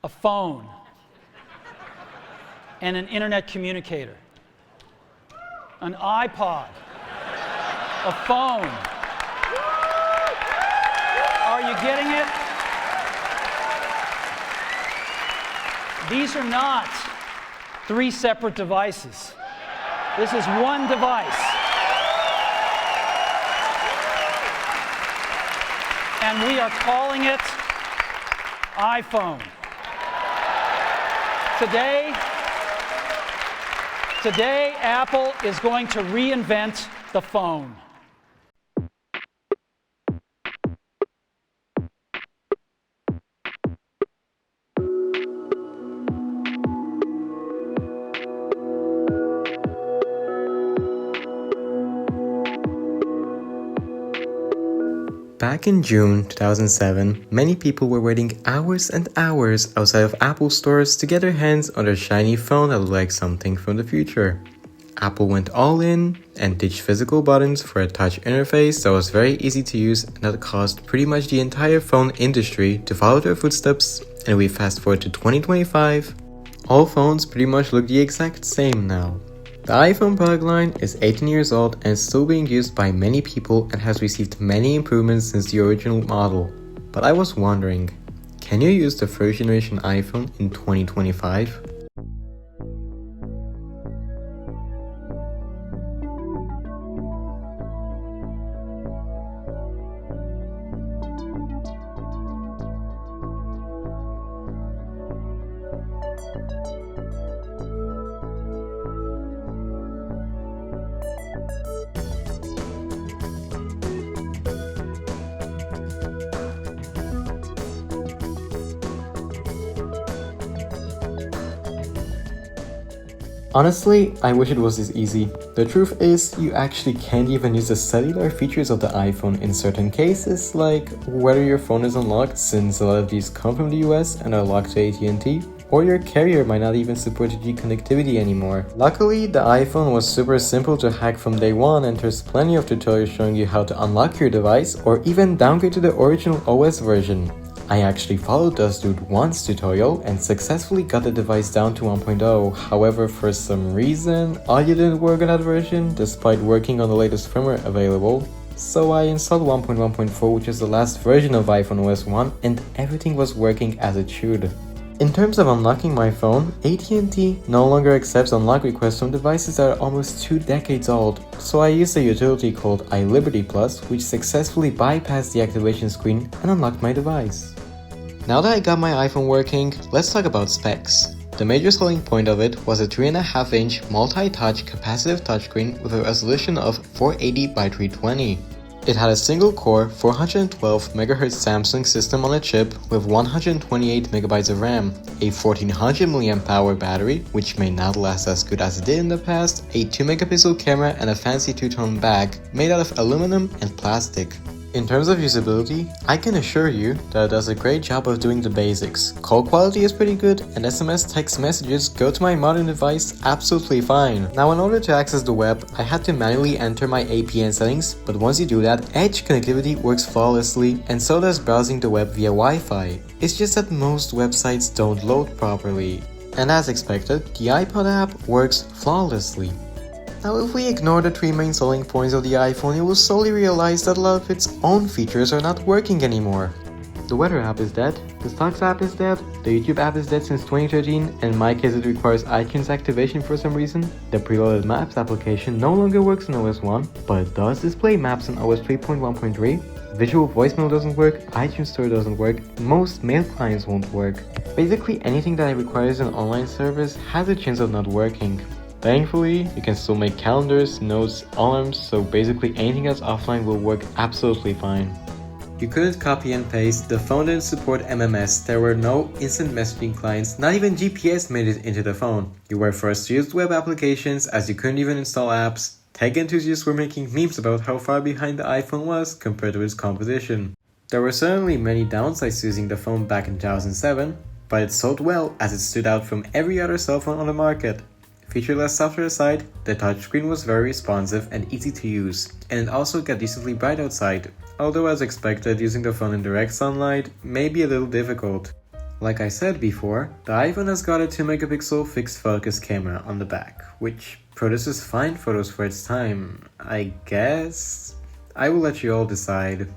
a phone, and an internet communicator. An iPod, a phone. Are you getting it? These are not 3 separate devices. This is one device. And we are calling it iPhone. Today, Apple is going to reinvent the phone. Back in June 2007, many people were waiting hours and hours outside of Apple stores to get their hands on their shiny phone that looked like something from the future. Apple went all in and ditched physical buttons for a touch interface that was very easy to use and that caused pretty much the entire phone industry to follow their footsteps, and we fast forward to 2025. All phones pretty much look the exact same now. The iPhone product line is 18 years old and is still being used by many people and has received many improvements since the original model. But I was wondering, can you use the first generation iPhone in 2025? Honestly, I wish it was this easy. The truth is, you actually can't even use the cellular features of the iPhone in certain cases, like whether your phone is unlocked since a lot of these come from the US and are locked to AT&T, or your carrier might not even support 2G connectivity anymore. Luckily, the iPhone was super simple to hack from day one, and there's plenty of tutorials showing you how to unlock your device or even downgrade to the original OS version. I actually followed this dude once tutorial and successfully got the device down to 1.0, however for some reason audio didn't work on that version despite working on the latest firmware available, so I installed 1.1.4, which is the last version of iPhone OS 1, and everything was working as it should. In terms of unlocking my phone, AT&T no longer accepts unlock requests from devices that are almost 2 decades old, so I used a utility called iLiberty Plus, which successfully bypassed the activation screen and unlocked my device. Now that I got my iPhone working, let's talk about specs. The major selling point of it was a 3.5-inch multi-touch capacitive touchscreen with a resolution of 480 by 320. It had a single-core 412 MHz Samsung system on a chip with 128 MB of RAM, a 1400 mAh battery, which may not last as good as it did in the past, a 2-megapixel camera, and a fancy two-tone back made out of aluminum and plastic. In terms of usability, I can assure you that it does a great job of doing the basics. Call quality is pretty good, and SMS text messages go to my modern device absolutely fine. Now, in order to access the web, I had to manually enter my APN settings, but once you do that, Edge connectivity works flawlessly, and so does browsing the web via Wi-Fi. It's just that most websites don't load properly. And as expected, the iPod app works flawlessly. Now, if we ignore the 3 main selling points of the iPhone, you will slowly realize that a lot of its own features are not working anymore. The weather app is dead, the stocks app is dead, the YouTube app is dead since 2013, and in my case it requires iTunes activation for some reason. The preloaded Maps application no longer works in OS 1, but it does display maps in OS 3.1.3. Visual voicemail doesn't work, iTunes Store doesn't work, most mail clients won't work. Basically anything that requires an online service has a chance of not working. Thankfully, you can still make calendars, notes, alarms, so basically anything that's offline will work absolutely fine. You couldn't copy and paste, the phone didn't support MMS, there were no instant messaging clients, not even GPS made it into the phone. You were forced to use web applications as you couldn't even install apps. Tech enthusiasts were making memes about how far behind the iPhone was compared to its competition. There were certainly many downsides to using the phone back in 2007, but it sold well as it stood out from every other cell phone on the market. Featureless software aside, the touchscreen was very responsive and easy to use, and it also got decently bright outside, although as expected using the phone in direct sunlight may be a little difficult. Like I said before, the iPhone has got a 2-megapixel fixed focus camera on the back, which produces fine photos for its time, I guess? I will let you all decide.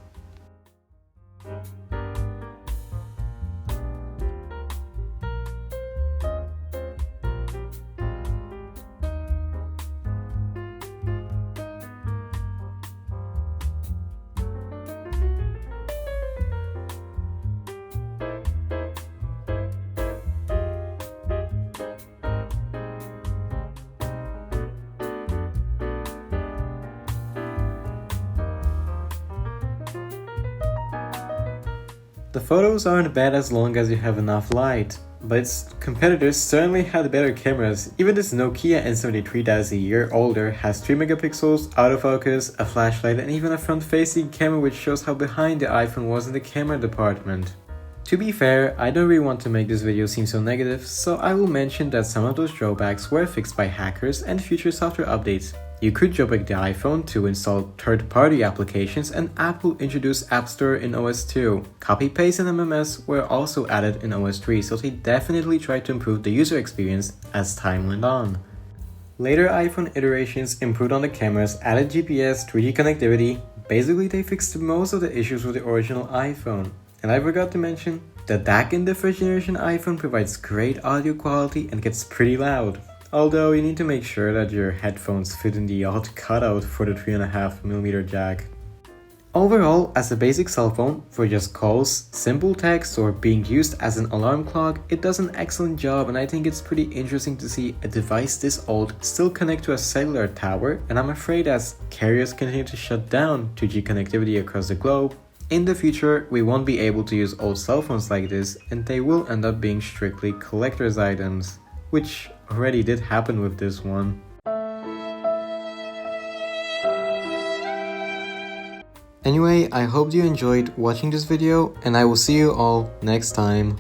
The photos aren't bad as long as you have enough light, but its competitors certainly had better cameras. Even this Nokia N73 that is a year older has 3 megapixels, autofocus, a flashlight, and even a front-facing camera which shows how behind the iPhone was in the camera department. To be fair, I don't really want to make this video seem so negative, so I will mention that some of those drawbacks were fixed by hackers and future software updates. You could jailbreak the iPhone to install third-party applications, and Apple introduced App Store in OS 2. Copy-paste and MMS were also added in OS 3, so they definitely tried to improve the user experience as time went on. Later iPhone iterations improved on the cameras, added GPS, 3D connectivity. Basically, they fixed most of the issues with the original iPhone. And I forgot to mention, the DAC in the first generation iPhone provides great audio quality and gets pretty loud. Although you need to make sure that your headphones fit in the odd cutout for the 3.5mm jack. Overall, as a basic cell phone, for just calls, simple text, or being used as an alarm clock, it does an excellent job, and I think it's pretty interesting to see a device this old still connect to a cellular tower, and I'm afraid as carriers continue to shut down 2G connectivity across the globe, in the future we won't be able to use old cell phones like this, and they will end up being strictly collector's items, which already did happen with this one. Anyway, I hope you enjoyed watching this video, and I will see you all next time.